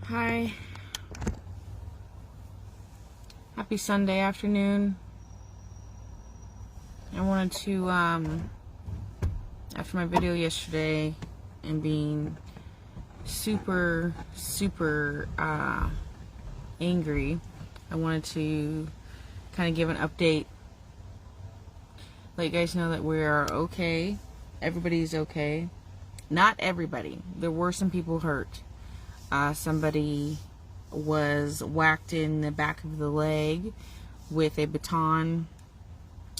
Hi. Happy Sunday afternoon. I wanted to, after my video yesterday and being super angry, I wanted to kind of give an update. Let you guys know that we are okay. Everybody's okay. Not everybody. There were some people hurt. Somebody was whacked in the back of the leg with a baton.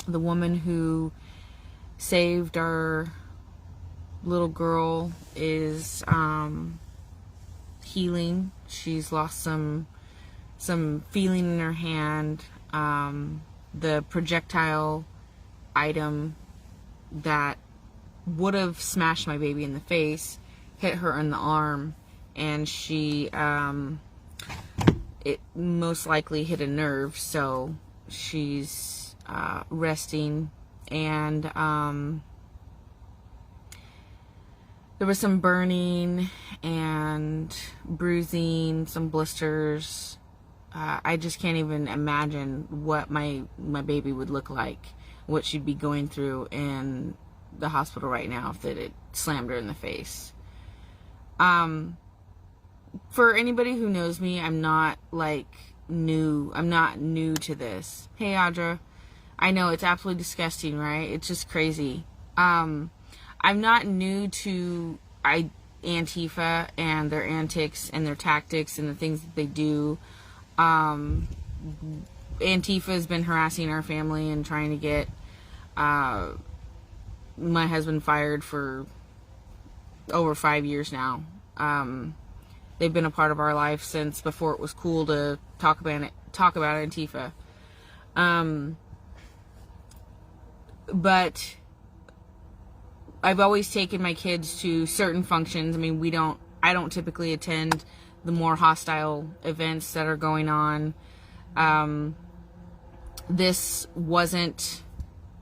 The woman who saved our little girl is healing. She's lost some feeling in her hand. The projectile item that would have smashed my baby in the face hit her in the arm, and she it most likely hit a nerve, so she's resting. And there was some burning and bruising, some blisters. I just can't even imagine what my baby would look like, what she'd be going through in the hospital right now if it slammed her in the face. For anybody who knows me, I'm not new. I'm not new to this. Hey, Audra. I know it's absolutely disgusting, right? It's just crazy. I'm not new to Antifa and their antics and their tactics and the things that they do. Antifa has been harassing our family and trying to get my husband fired for over 5 years now. They've been a part of our life since before it was cool to talk about Antifa. But I've always taken my kids to certain functions. I mean, I don't typically attend the more hostile events that are going on. This wasn't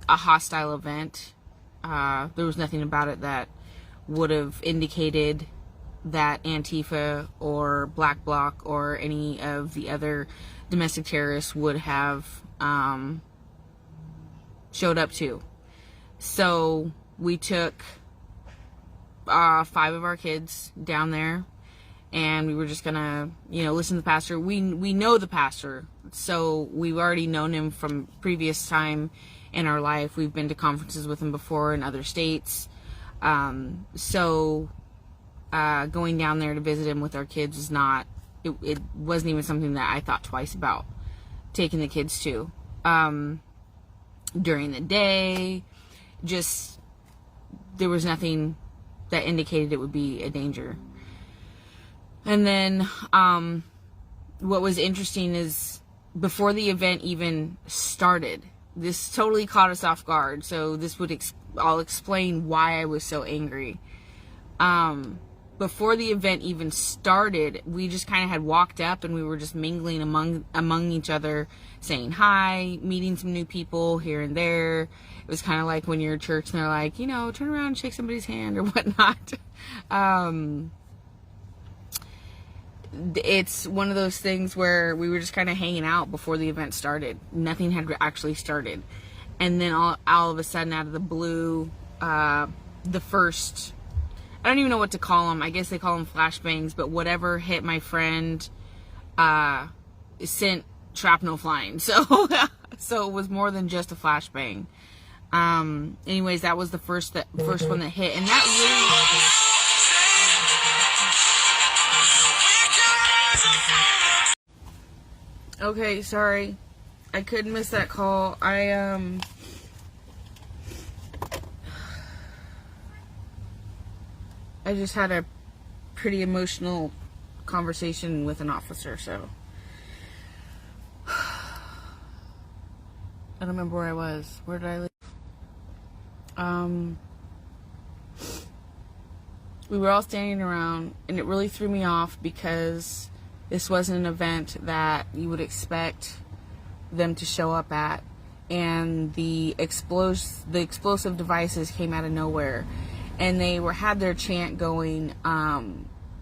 a hostile event. There was nothing about it that would have indicated that Antifa or Black Bloc or any of the other domestic terrorists would have showed up to. So we took 5 of our kids down there, and we were just gonna, listen to the pastor. We know the pastor, so we've already known him from previous time in our life. We've been to conferences with him before in other states. So going down there to visit him with our kids is not, it wasn't even something that I thought twice about taking the kids to. During the day, just, there was nothing that indicated it would be a danger. And then, what was interesting is, before the event even started, this totally caught us off guard. So this would, I'll explain why I was so angry. Before the event even started, we just kind of had walked up and we were just mingling among each other, saying hi, meeting some new people here and there. It was kind of like when you're at church and they're like, turn around and shake somebody's hand or whatnot. It's one of those things where we were just kind of hanging out before the event started. Nothing had actually started. And then all of a sudden, out of the blue, the first, I don't even know what to call them. I guess they call them flashbangs, but whatever hit my friend sent shrapnel flying. So it was more than just a flashbang. Anyways, that was the first one that hit, and that really. Okay, sorry, I couldn't miss that call. I just had a pretty emotional conversation with an officer, so I don't remember where I was. Where did I leave? We were all standing around, and it really threw me off because this wasn't an event that you would expect them to show up at, and the explosive devices came out of nowhere, and they had their chant going,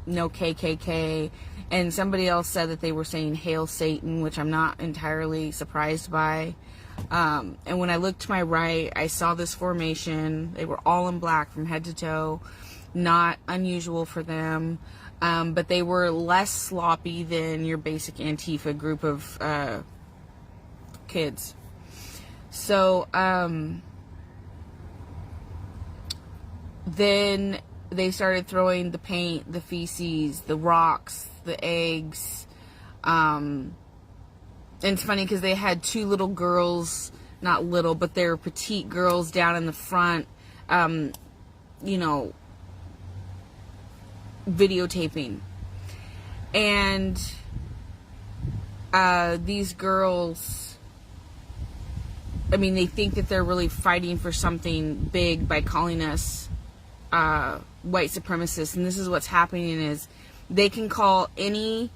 no KKK. And somebody else said that they were saying Hail Satan, which I'm not entirely surprised by. And when I looked to my right, I saw this formation. They were all in black from head to toe. Not unusual for them. But they were less sloppy than your basic Antifa group of kids. So, then they started throwing the paint, the feces, the rocks, the eggs. And it's funny because they had two little girls, not little, but they were petite girls down in the front, you know, videotaping. And these girls, I mean, they think that they're really fighting for something big by calling us white supremacists. And this is what's happening is they can call any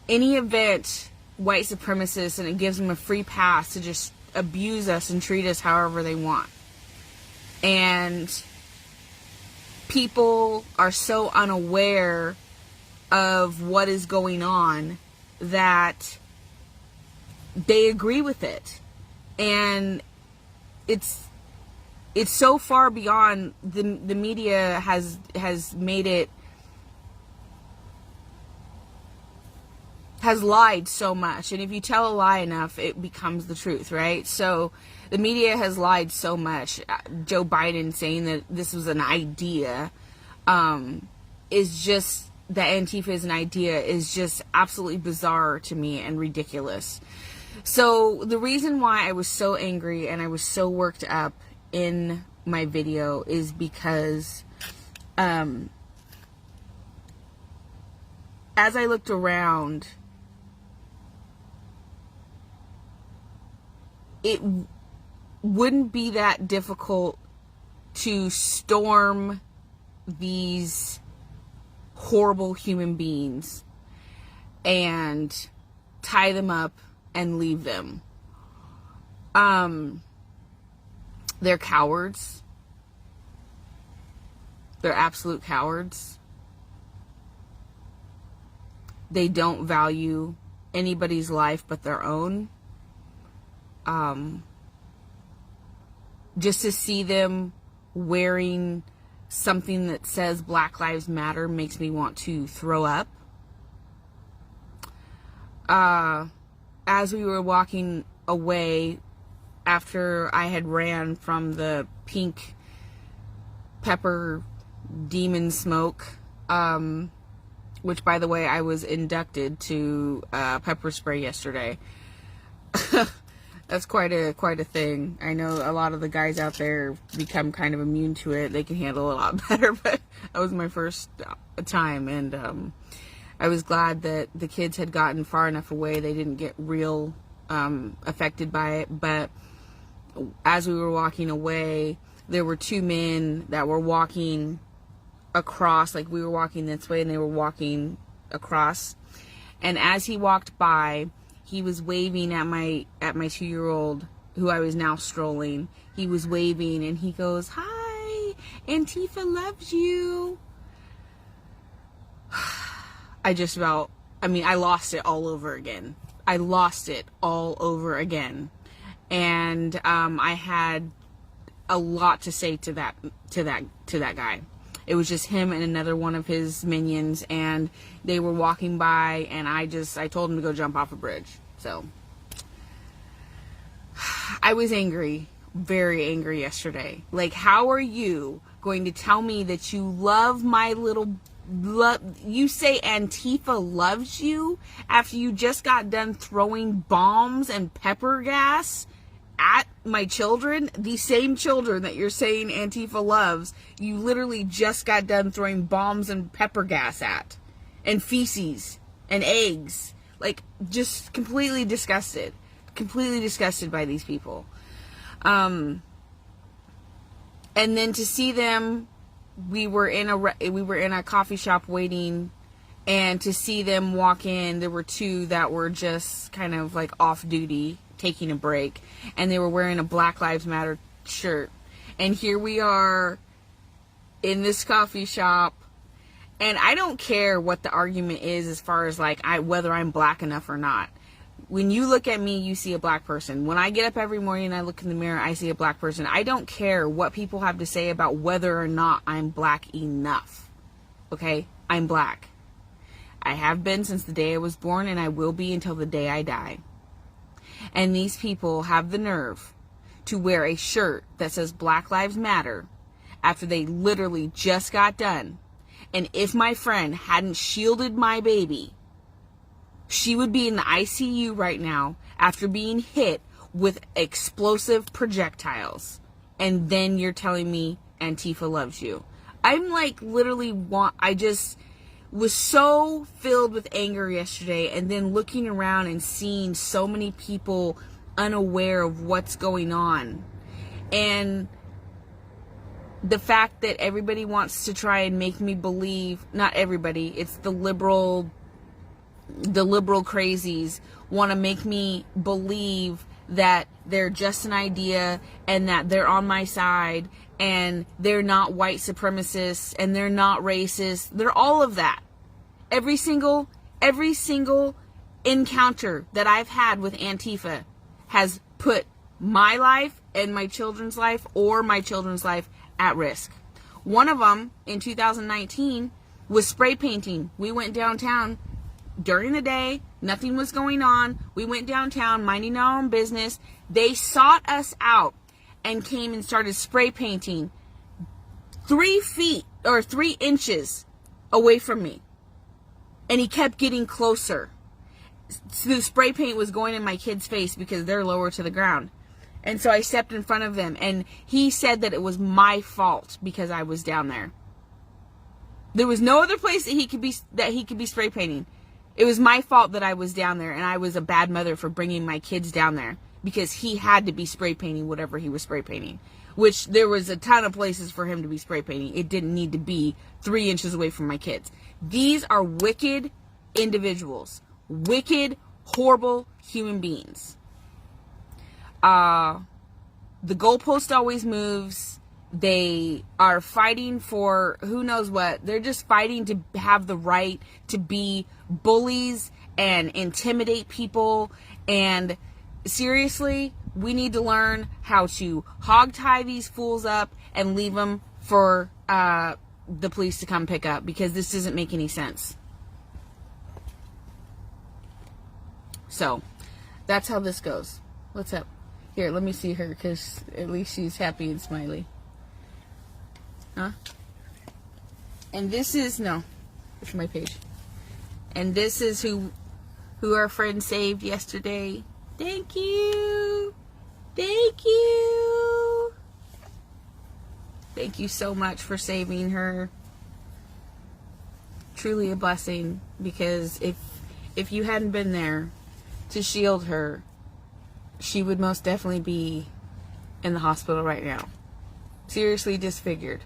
event white supremacists, and it gives them a free pass to just abuse us and treat us however they want. And people are so unaware of what is going on that they agree with it. And it's so far beyond the media has made it, has lied so much. And if you tell a lie enough, it becomes the truth, right? So the media has lied so much. Joe Biden saying that this was an idea is just, that Antifa is an idea, is just absolutely bizarre to me and ridiculous. So the reason why I was so angry and I was so worked up in my video is because as I looked around, it wouldn't be that difficult to storm these horrible human beings and tie them up and leave them. They're cowards. They're absolute cowards. They don't value anybody's life but their own. Just to see them wearing something that says Black Lives Matter makes me want to throw up. As we were walking away after I had ran from the pink pepper demon smoke, which, by the way, I was inducted to pepper spray yesterday. That's quite a thing. I know a lot of the guys out there become kind of immune to it. They can handle it a lot better, but that was my first time, and I was glad that the kids had gotten far enough away they didn't get real affected by it. But as we were walking away, there were two men that were walking across, like we were walking this way and they were walking across, and as he walked by, he was waving at my 2-year-old, who I was now strolling. He was waving and he goes, "Hi, Antifa loves you." I lost it all over again. I lost it all over again. And I had a lot to say to that guy. It was just him and another one of his minions, and they were walking by, and I told him to go jump off a bridge. So I was angry, very angry yesterday. Like, how are you going to tell me that you love my little you say Antifa loves you after you just got done throwing bombs and pepper gas at my children? These same children that you're saying Antifa loves, you literally just got done throwing bombs and pepper gas at, and feces and eggs. Like, just completely disgusted by these people. And then to see them, we were in a coffee shop waiting, and to see them walk in, there were two that were just kind of like off duty, taking a break, and they were wearing a Black Lives Matter shirt. And here we are in this coffee shop, And I don't care what the argument is as far as like whether I'm black enough or not. When you look at me, you see a black person. When I get up every morning and I look in the mirror, I see a black person. I don't care what people have to say about whether or not I'm black enough. Okay? I'm black. I have been since the day I was born, and I will be until the day I die. And these people have the nerve to wear a shirt that says Black Lives Matter after they literally just got done. And if my friend hadn't shielded my baby, she would be in the ICU right now after being hit with explosive projectiles. And then you're telling me Antifa loves you. I'm like literally I just was so filled with anger yesterday, and then looking around and seeing so many people unaware of what's going on. And the fact that everybody wants to try and make me believe, not everybody, it's the liberal crazies want to make me believe that they're just an idea and that they're on my side and they're not white supremacists and they're not racist. They're all of that. Every single encounter that I've had with Antifa has put my life and my children's life or my children's life at risk. One of them in 2019 was spray painting. We went downtown during the day. Nothing was going on. We went downtown minding our own business. They sought us out and came and started spray painting 3 feet or 3 inches away from me. And he kept getting closer. So the spray paint was going in my kid's face because they're lower to the ground. And so I stepped in front of them, and he said that it was my fault because I was down there. There was no other place that he could be spray painting. It was my fault that I was down there, and I was a bad mother for bringing my kids down there because he had to be spray painting whatever he was spray painting, which there was a ton of places for him to be spray painting. It didn't need to be 3 inches away from my kids. These are wicked individuals, wicked, horrible human beings. The goalpost always moves. They are fighting for who knows what. They're just fighting to have the right to be bullies and intimidate people. And seriously, we need to learn how to hogtie these fools up and leave them for the police to come pick up, because this doesn't make any sense. So, that's how this goes. What's up? Here, let me see her, because at least she's happy and smiley. Huh? And this is, no, it's my page. And this is who our friend saved yesterday. Thank you. Thank you. Thank you so much for saving her. Truly a blessing, because if you hadn't been there to shield her, she would most definitely be in the hospital right now. Seriously disfigured.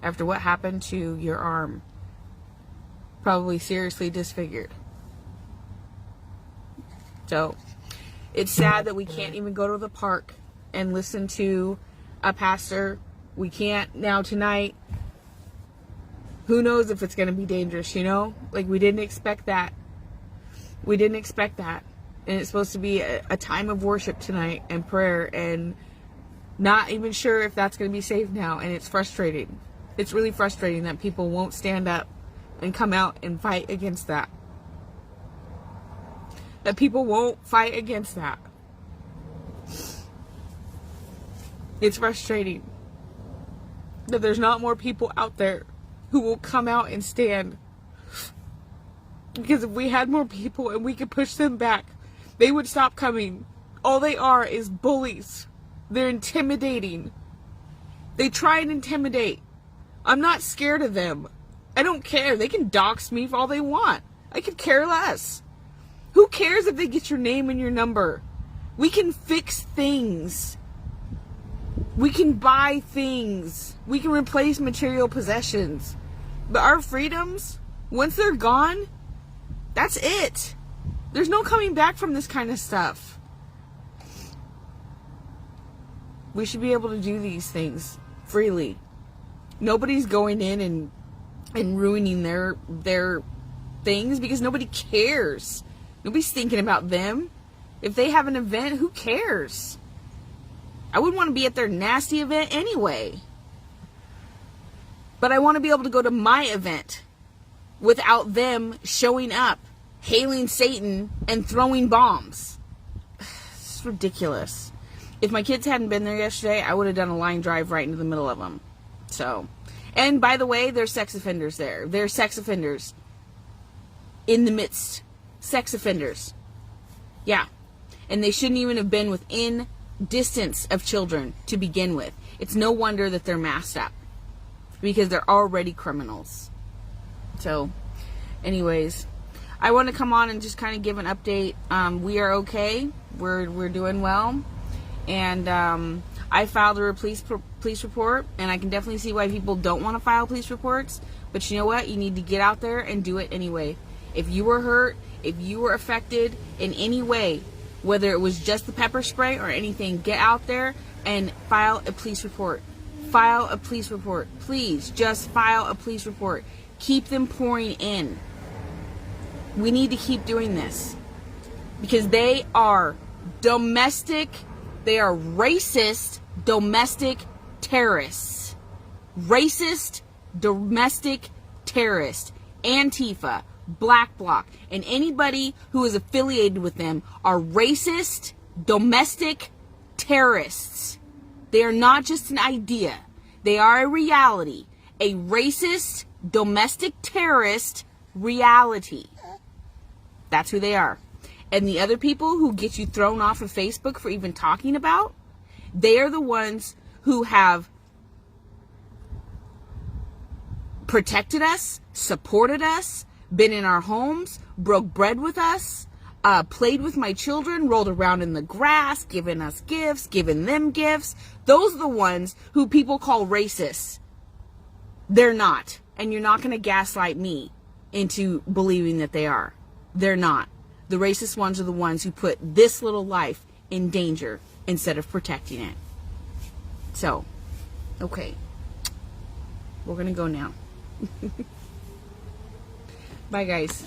After what happened to your arm. Probably seriously disfigured. So, it's sad that we can't even go to the park and listen to a pastor. We can't now tonight. Who knows if it's going to be dangerous, you know? Like, we didn't expect that. We didn't expect that. And it's supposed to be a time of worship tonight and prayer, and not even sure if that's going to be safe now. And it's frustrating. It's really frustrating that people won't stand up and come out and fight against that. That people won't fight against that. It's frustrating that there's not more people out there who will come out and stand. Because if we had more people and we could push them back, they would stop coming. All they are is bullies. They're intimidating. They try and intimidate. I'm not scared of them. I don't care. They can dox me for all they want. I could care less. Who cares if they get your name and your number? We can fix things. We can buy things. We can replace material possessions. But our freedoms, once they're gone, that's it. There's no coming back from this kind of stuff. We should be able to do these things freely. Nobody's going in and and ruining their things because nobody cares. Nobody's thinking about them. If they have an event, who cares? I wouldn't want to be at their nasty event anyway. But I want to be able to go to my event without them showing up, hailing Satan, and throwing bombs. It's ridiculous. If my kids hadn't been there yesterday, I would have done a line drive right into the middle of them. So, and by the way, there's sex offenders there. There's sex offenders in the midst. Sex offenders. Yeah. And they shouldn't even have been within distance of children to begin with. It's no wonder that they're masked up, because they're already criminals. So, anyways, I want to come on and just kind of give an update. We are okay. We're doing well. And I filed a police report, and I can definitely see why people don't want to file police reports. But you know what? You need to get out there and do it anyway. If you were hurt, if you were affected in any way, whether it was just the pepper spray or anything, get out there and file a police report. File a police report. Please, just file a police report. Keep them pouring in. We need to keep doing this. Because they are racist domestic terrorists. Racist domestic terrorists. Antifa, Black Bloc, and anybody who is affiliated with them are racist domestic terrorists. They are not just an idea. They are a reality. A racist domestic terrorist reality. That's who they are. And the other people who get you thrown off of Facebook for even talking about, they are the ones who have protected us, supported us, been in our homes, broke bread with us, played with my children, rolled around in the grass, given us gifts, given them gifts. Those are the ones who people call racists. They're not. And you're not going to gaslight me into believing that they are. They're not. The racist ones are the ones who put this little life in danger instead of protecting it. So, okay. We're going to go now. Bye, guys.